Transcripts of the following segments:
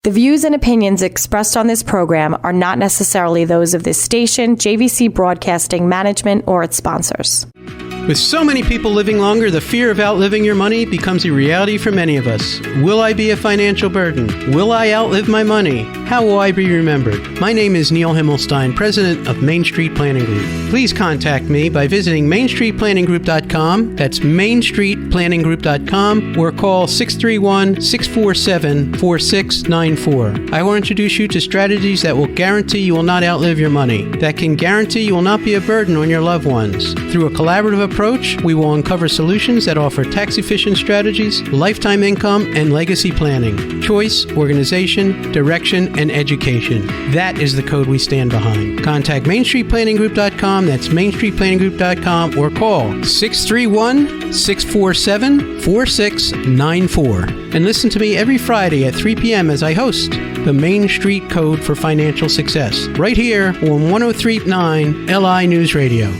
The views and opinions expressed on this program are not necessarily those of this station, JVC Broadcasting Management, or its sponsors. With so many people living longer, the fear of outliving your money becomes a reality for many of us. Will I be a financial burden? Will I outlive my money? How will I be remembered? My name is Neil Himmelstein, president of Main Street Planning Group. Please contact me by visiting mainstreetplanninggroup.com. That's mainstreetplanninggroup.com, or call 631-647-4694. I will introduce you to strategies that will guarantee you will not outlive your money, that can guarantee you will not be a burden on your loved ones. Through a collaborative approach, we will uncover solutions that offer tax-efficient strategies, lifetime income, and legacy planning, choice, organization, direction, and education. That is the code we stand behind. Contact mainstreetplanninggroup.com, that's mainstreetplanninggroup.com, or call 631-647-4694. And listen to me every Friday at 3 p.m. as I host the Main Street Code for Financial Success, right here on 103.9 LI News Radio.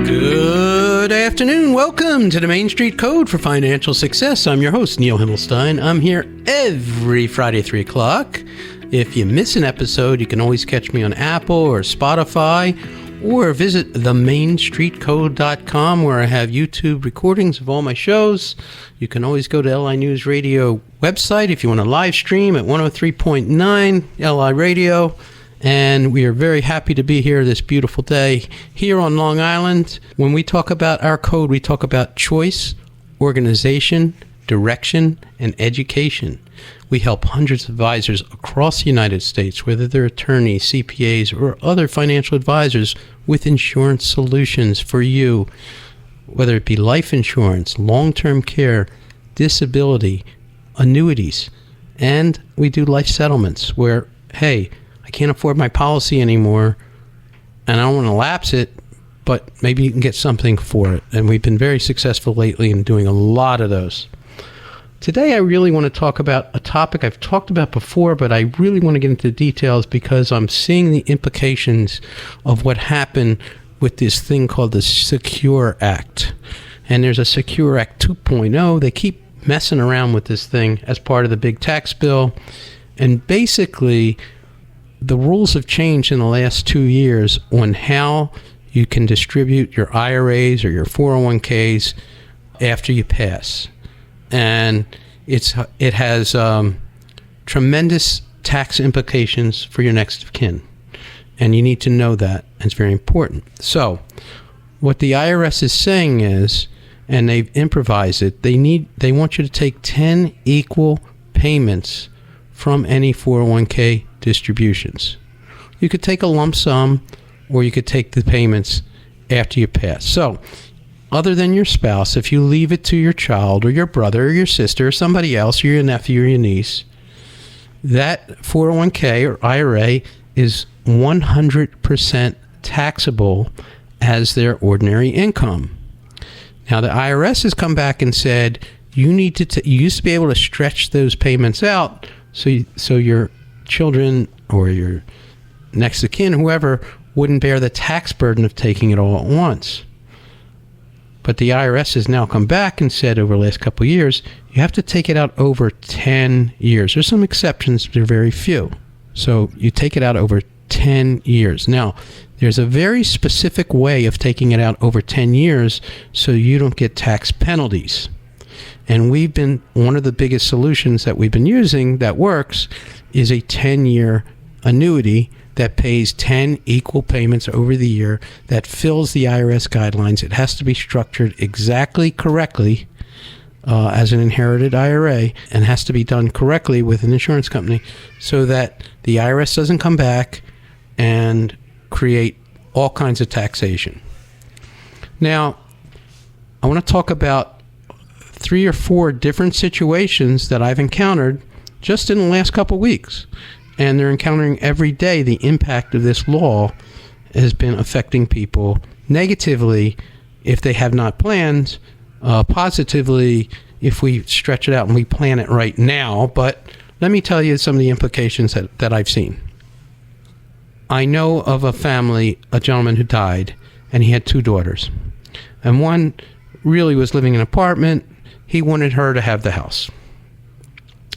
Good afternoon. Welcome to the Main Street Code for Financial Success. I'm your host, Neil Himmelstein. I'm here every Friday at 3 o'clock. If you miss an episode, you can always catch me on Apple or Spotify, or visit themainstreetcode.com, where I have YouTube recordings of all my shows. You can always go to LI News Radio website if you want to live stream at 103.9 LI Radio. And we are very happy to be here this beautiful day here on Long Island. When we talk about our code, we talk about choice, organization, direction, and education. We help hundreds of advisors across the United States, whether they're attorneys, CPAs, or other financial advisors, with insurance solutions for you, whether it be life insurance, long-term care, disability, annuities. And we do life settlements where, hey, I can't afford my policy anymore, and I don't want to lapse it, but maybe you can get something for it. And we've been very successful lately in doing a lot of those. Today, I really want to talk about a topic I've talked about before, but I really want to get into details because I'm seeing the implications of what happened with this thing called the Secure Act. And there's a Secure Act 2.0. They keep messing around with this thing as part of the big tax bill. And basically, the rules have changed in the last 2 years on how you can distribute your IRAs or your 401ks after you pass. And it has tremendous tax implications for your next of kin. And you need to know that. It's very important. So what the IRS is saying is, and they've improvised it, they want you to take 10 equal payments from any 401k distributions. You could take a lump sum, or you could take the payments after you pass. So, other than your spouse, if you leave it to your child or your brother or your sister or somebody else, or your nephew or your niece, that 401k or IRA is 100% taxable as their ordinary income. Now, the IRS has come back and said you need to. You used to be able to stretch those payments out, so your children or your next of kin, whoever, wouldn't bear the tax burden of taking it all at once. But the IRS has now come back and said over the last couple of years, you have to take it out over 10 years. There's some exceptions, but they're very few. So you take it out over 10 years. Now, there's a very specific way of taking it out over 10 years so you don't get tax penalties. And one of the biggest solutions that we've been using that works is a 10-year annuity that pays 10 equal payments over the year that fills the IRS guidelines. It has to be structured exactly correctly as an inherited IRA, and has to be done correctly with an insurance company so that the IRS doesn't come back and create all kinds of taxation. Now, I want to talk about 3 or 4 different situations that I've encountered just in the last couple of weeks. And they're encountering every day the impact of this law has been affecting people negatively if they have not planned, positively if we stretch it out and we plan it right now. But let me tell you some of the implications that I've seen. I know of a family, a gentleman who died, and he had 2 daughters. And one really was living in an apartment. he wanted her to have the house.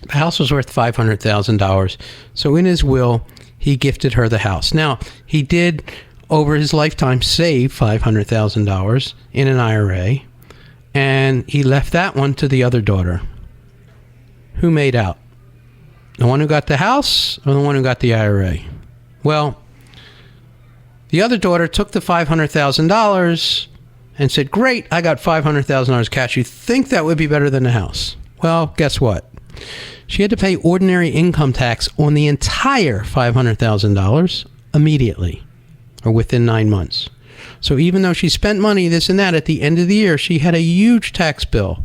The house was worth $500,000. So in his will, he gifted her the house. Now, he did, over his lifetime, save $500,000 in an IRA, and he left that one to the other daughter. Who made out? The one who got the house or the one who got the IRA? Well, the other daughter took the $500,000 and said, great, I got $500,000 cash. You think that would be better than the house? Well, guess what? She had to pay ordinary income tax on the entire $500,000 immediately, or within 9 months. So even though she spent money, this and that, at the end of the year, she had a huge tax bill.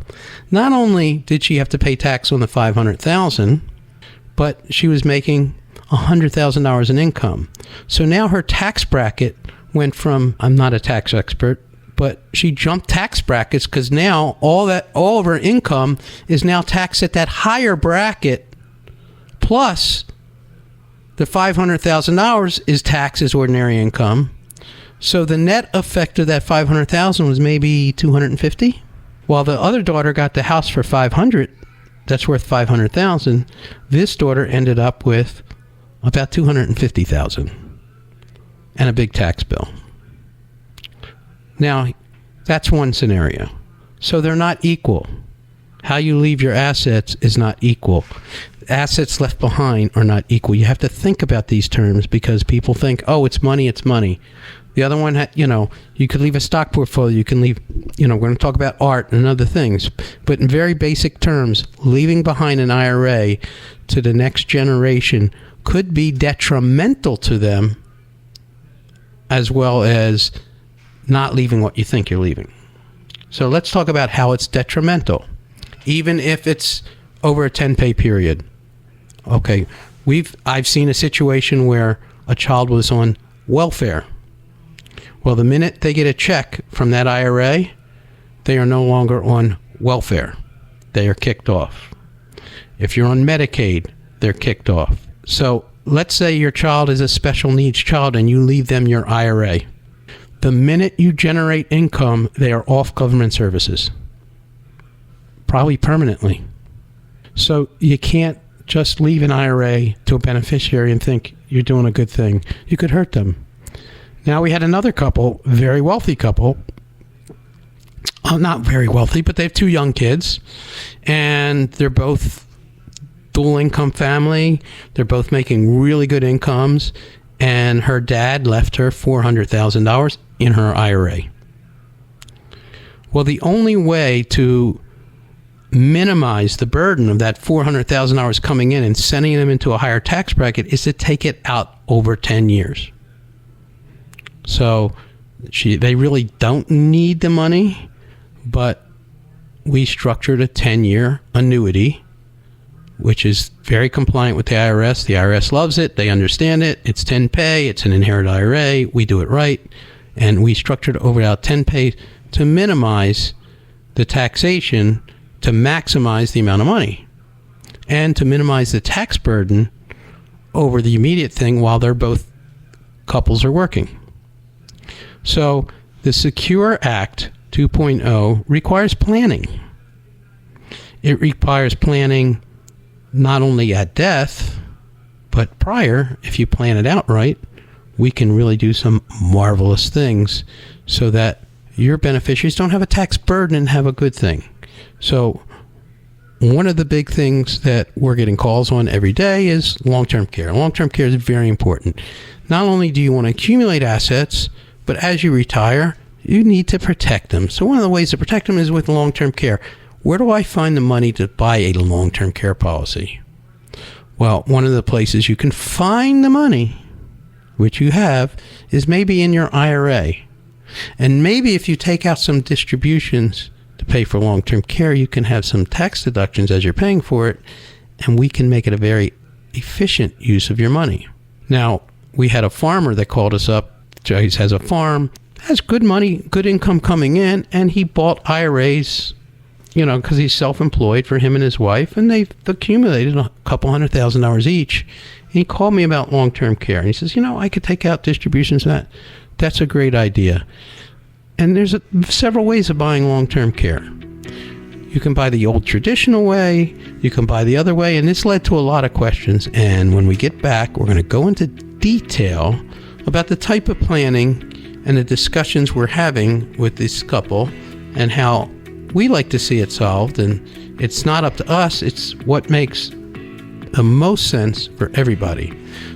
Not only did she have to pay tax on the $500,000, but she was making $100,000 in income. So now her tax bracket went from, I'm not a tax expert, but she jumped tax brackets because now all of her income is now taxed at that higher bracket, plus the $500,000 is taxed as ordinary income. So the net effect of that $500,000 was maybe $250,000, while the other daughter got the house for $500,000. That's worth $500,000. This daughter ended up with about $250,000 and a big tax bill. Now, that's one scenario. So they're not equal. How you leave your assets is not equal. Assets left behind are not equal. You have to think about these terms because people think, oh, it's money, it's money. The other one, you could leave a stock portfolio. You can leave, we're going to talk about art and other things. But in very basic terms, leaving behind an IRA to the next generation could be detrimental to them, as well as not leaving what you think you're leaving. So let's talk about how it's detrimental, even if it's over a 10-pay period. Okay, I've seen a situation where a child was on welfare. Well, the minute they get a check from that IRA, they are no longer on welfare. They are kicked off. If you're on Medicaid, they're kicked off. So let's say your child is a special needs child and you leave them your IRA. The minute you generate income, they are off government services, probably permanently. So you can't just leave an IRA to a beneficiary and think you're doing a good thing. You could hurt them. Now we had another couple, very wealthy couple. Not very wealthy, but they have 2 young kids, and they're both dual income family. They're both making really good incomes, and her dad left her $400,000 in her IRA. Well, the only way to minimize the burden of that $400,000 coming in and sending them into a higher tax bracket is to take it out over 10 years. So they really don't need the money, but we structured a 10-year annuity, which is very compliant with the IRS. The IRS loves it. They understand it. It's 10-pay. It's an inherited IRA. We do it right. And we structured over out 10-pay to minimize the taxation, to maximize the amount of money, and to minimize the tax burden over the immediate thing while they're both couples are working. So the Secure Act 2.0 requires planning. It requires planning not only at death, but prior. If you plan it out right, we can really do some marvelous things so that your beneficiaries don't have a tax burden and have a good thing. So one of the big things that we're getting calls on every day is long-term care. Long-term care is very important. Not only do you want to accumulate assets, but as you retire, you need to protect them. So one of the ways to protect them is with long-term care. Where do I find the money to buy a long-term care policy? Well, one of the places you can find the money, which you have, is maybe in your IRA. And maybe if you take out some distributions to pay for long-term care, you can have some tax deductions as you're paying for it, and we can make it a very efficient use of your money. Now, we had a farmer that called us up. He has a farm, has good money, good income coming in, and he bought IRAs, because he's self-employed, for him and his wife, and they've accumulated a couple $100,000 each. And he called me about long-term care, and he says, I could take out distributions of that. That's a great idea. And there's several ways of buying long-term care. You can buy the old traditional way. You can buy the other way. And this led to a lot of questions. And when we get back, we're going to go into detail about the type of planning and the discussions we're having with this couple and how we like to see it solved. And it's not up to us. It's what makes the most sense for everybody.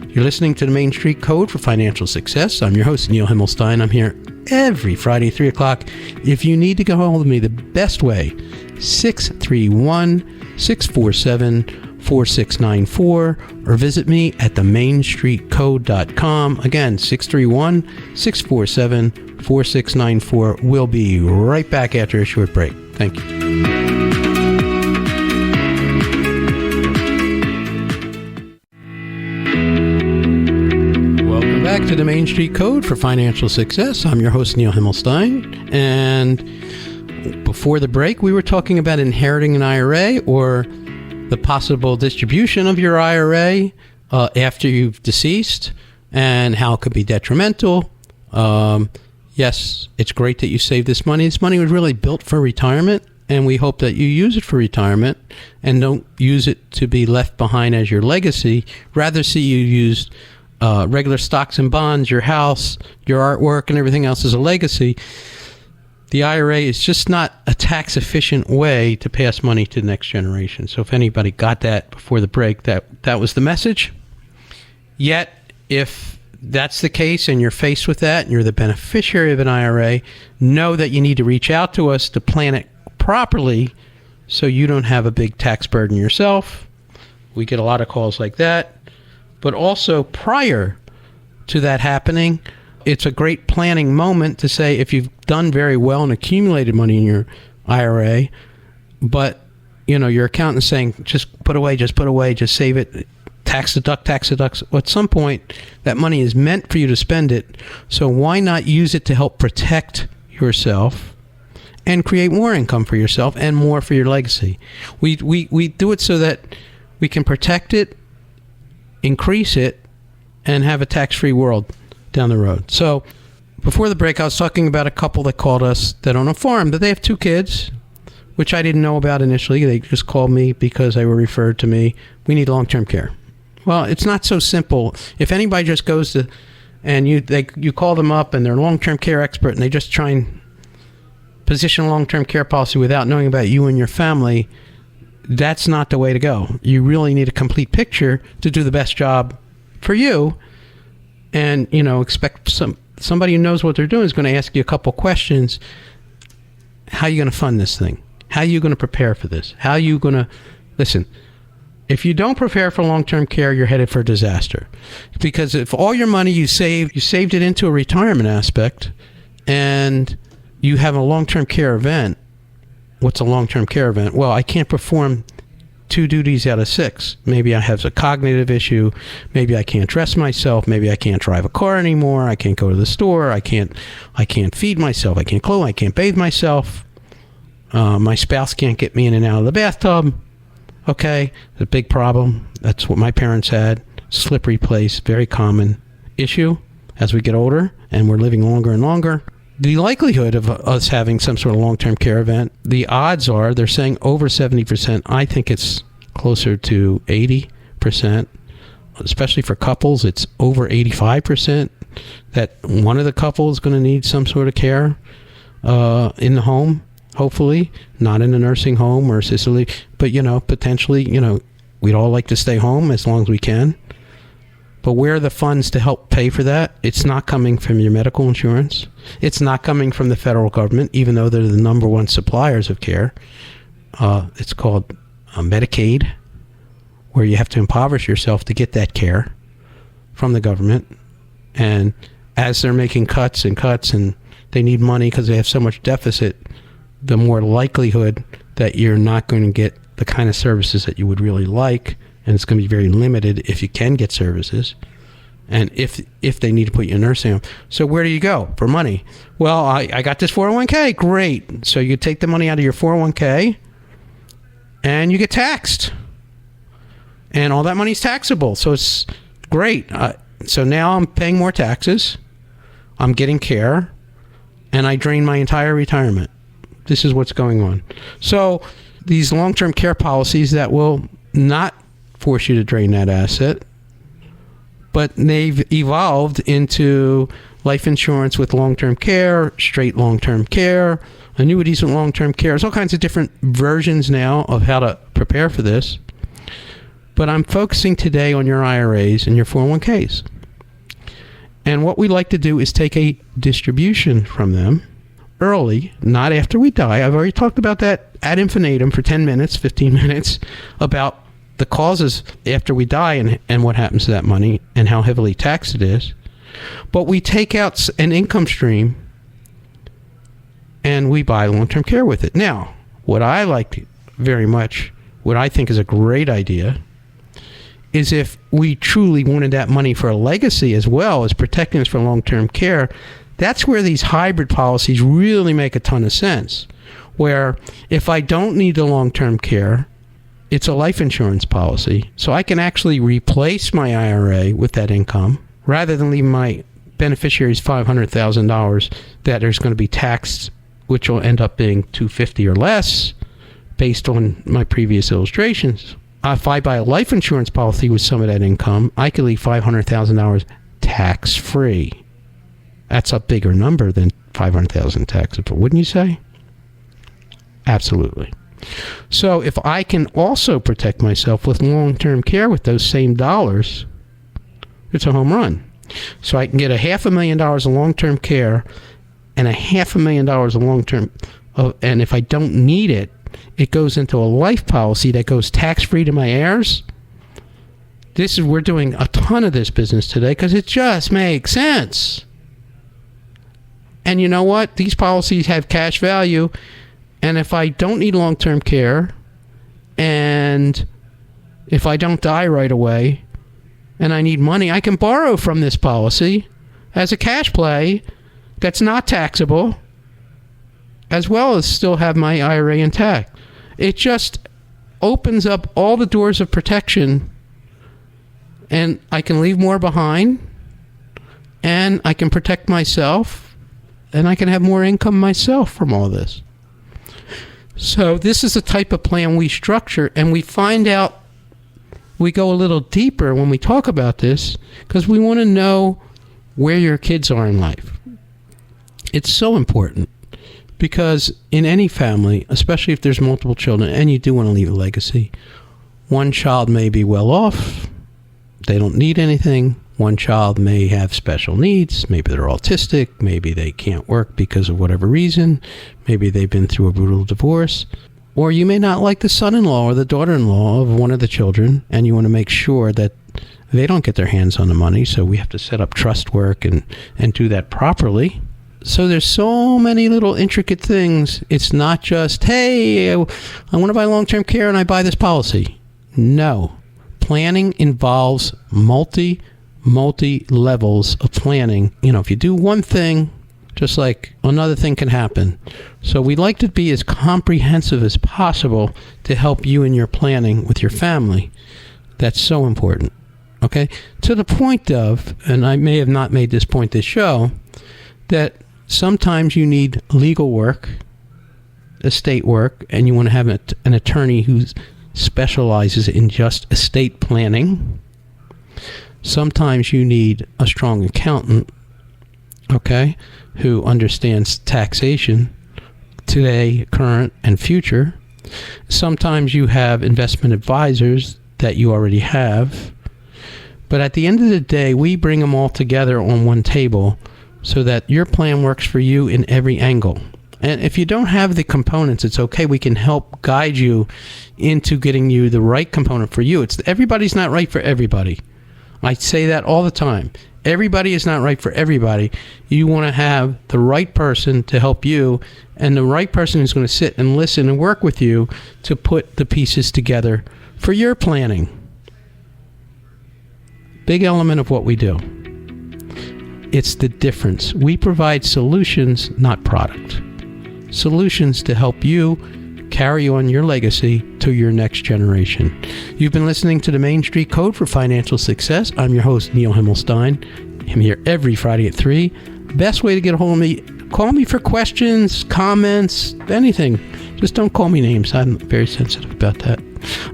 You're listening to the Main Street Code for Financial Success. I'm your host, Neil Himmelstein. I'm here every Friday, 3 o'clock. If you need to get hold of me, the best way, 631-647-4694, or visit me at themainstreetcode.com. Again, 631-647-4694. We'll be right back after a short break. Thank you. Welcome back to the Main Street Code for Financial Success. I'm your host, Neil Himmelstein. And before the break, we were talking about inheriting an IRA or the possible distribution of your IRA after you've deceased and how it could be detrimental. Yes, it's great that you save this money. This money was really built for retirement, and we hope that you use it for retirement and don't use it to be left behind as your legacy. Rather see you used regular stocks and bonds, your house, your artwork, and everything else as a legacy. The IRA is just not a tax-efficient way to pass money to the next generation. So if anybody got that before the break, that was the message. Yet, if that's the case and you're faced with that and you're the beneficiary of an IRA, know that you need to reach out to us to plan it properly so you don't have a big tax burden yourself. We get a lot of calls like that. But also, prior to that happening, it's a great planning moment to say, if you've done very well and accumulated money in your IRA, but your accountant's saying, just put away, just save it, tax deduct. Well, at some point, that money is meant for you to spend it. So why not use it to help protect yourself and create more income for yourself and more for your legacy? We do it so that we can protect it, increase it, and have a tax-free world down the road. So before the break, I was talking about a couple that called us that own a farm, but they have 2 kids, which I didn't know about initially. They just called me because they were referred to me. We need long-term care. Well, it's not so simple. If anybody just goes to, and you call them up and they're a long-term care expert and they just try and position a long-term care policy without knowing about you and your family, that's not the way to go. You really need a complete picture to do the best job for you. And, expect somebody who knows what they're doing is going to ask you a couple questions. How are you going to fund this thing? How are you going to prepare for this? How are you going to... Listen, if you don't prepare for long-term care, you're headed for disaster. Because if all your money you saved it into a retirement aspect, and you have a long-term care event. What's a long-term care event? Well, I can't perform 2 duties out of 6. Maybe I have a cognitive issue. Maybe I can't dress myself. Maybe I can't drive a car anymore. I can't go to the store. I can't feed myself. I can't clothe. I can't bathe myself. My spouse can't get me in and out of the bathtub. Okay, it's a big problem. That's what my parents had. Slippery place, very common issue as we get older and we're living longer and longer. The likelihood of us having some sort of long-term care event, the odds are, they're saying over 70%. I think it's closer to 80%, especially for couples. It's over 85% that one of the couple is going to need some sort of care in the home, hopefully, not in a nursing home or assisted living, but, potentially, we'd all like to stay home as long as we can. But where are the funds to help pay for that? It's not coming from your medical insurance. It's not coming from the federal government, even though they're the number one suppliers of care. It's called Medicaid, where you have to impoverish yourself to get that care from the government. And as they're making cuts and they need money because they have so much deficit, the more likelihood that you're not going to get the kind of services that you would really like. And it's going to be very limited if you can get services, and if they need to put you in a nursing home. So where do you go for money? Well, I got this 401k. Great. So you take the money out of your 401k, and you get taxed. And all that money is taxable. So it's great. So now I'm paying more taxes. I'm getting care, and I drain my entire retirement. This is what's going on. So these long-term care policies that will not force you to drain that asset, but they've evolved into life insurance with long-term care, straight long-term care, annuities with long-term care. There's all kinds of different versions now of how to prepare for this. But I'm focusing today on your IRAs and your 401ks. And what we like to do is take a distribution from them early, not after we die. I've already talked about that ad infinitum for 10 minutes, 15 minutes, about the causes after we die and what happens to that money and how heavily taxed it is. But we take out an income stream and we buy long-term care with it. Now, what I like very much, what I think is a great idea, is if we truly wanted that money for a legacy as well as protecting us for long-term care, that's where these hybrid policies really make a ton of sense. Where if I don't need the long-term care, it's a life insurance policy. So I can actually replace my IRA with that income rather than leave my beneficiaries $500,000 that is going to be taxed, which will end up being $250,000 or less based on my previous illustrations. If I buy a life insurance policy with some of that income, I could leave $500,000 tax-free. That's a bigger number than $500,000 taxable, wouldn't you say? Absolutely. So if I can also protect myself with long-term care with those same dollars, it's a home run. So I can get $500,000 of long-term care and $500,000 of long-term, and if I don't need it, it goes into a life policy that goes tax-free to my heirs. We're doing a ton of this business today because it just makes sense. And you know what? These policies have cash value. And if I don't need long-term care, and if I don't die right away, and I need money, I can borrow from this policy as a cash play that's not taxable, as well as still have my IRA intact. It just opens up all the doors of protection, and I can leave more behind, and I can protect myself, and I can have more income myself from all this. So this is the type of plan we structure, and we find out, we go a little deeper when we talk about this, because we want to know where your kids are in life. It's so important. Because in any family, especially if there's multiple children, and you do want to leave a legacy, one child may be well off. They don't need anything. One child may have special needs. Maybe they're autistic. Maybe they can't work because of whatever reason. Maybe they've been through a brutal divorce. Or you may not like the son-in-law or the daughter-in-law of one of the children, and you want to make sure that they don't get their hands on the money. So we have to set up trust work and do that properly. So there's so many little intricate things. It's not just, hey, I want to buy long-term care and I buy this policy. No. Planning involves multi levels of planning. You know, if you do one thing, just like another thing can happen. So we like to be as comprehensive as possible to help you in your planning with your family. That's so important. Okay? To the point of, and I may have not made this point this show, that sometimes you need legal work, estate work, and you want to have an attorney who specializes in just estate planning. Sometimes you need a strong accountant, okay, who understands taxation, today, current, and future. Sometimes you have investment advisors that you already have. But at the end of the day, we bring them all together on one table so that your plan works for you in every angle. And if you don't have the components, it's okay. We can help guide you into getting you the right component for you. Everybody's not right for everybody. I say that all the time. Everybody is not right for everybody. You want to have the right person to help you, and the right person is going to sit and listen and work with you to put the pieces together for your planning. Big element of what we do. It's the difference. We provide solutions, not product. Solutions to help you carry on your legacy to your next generation. You've been listening to the Main Street Code for Financial Success. I'm your host, Neil Himmelstein. I'm here every Friday at 3. Best way to get a hold of me call me for questions, comments, anything. Just don't call me names. I'm very sensitive about that.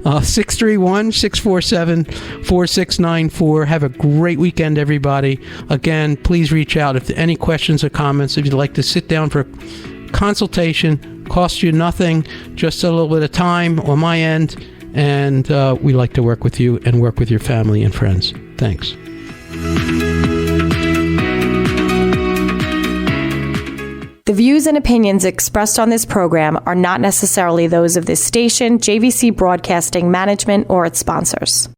631-647-4694. Have a great weekend, everybody. Again, please reach out if any questions or comments. If you'd like to sit down for a consultation, costs you nothing, just a little bit of time on my end. And we like to work with you and work with your family and friends. Thanks. The views and opinions expressed on this program are not necessarily those of this station, JVC Broadcasting Management, or its sponsors.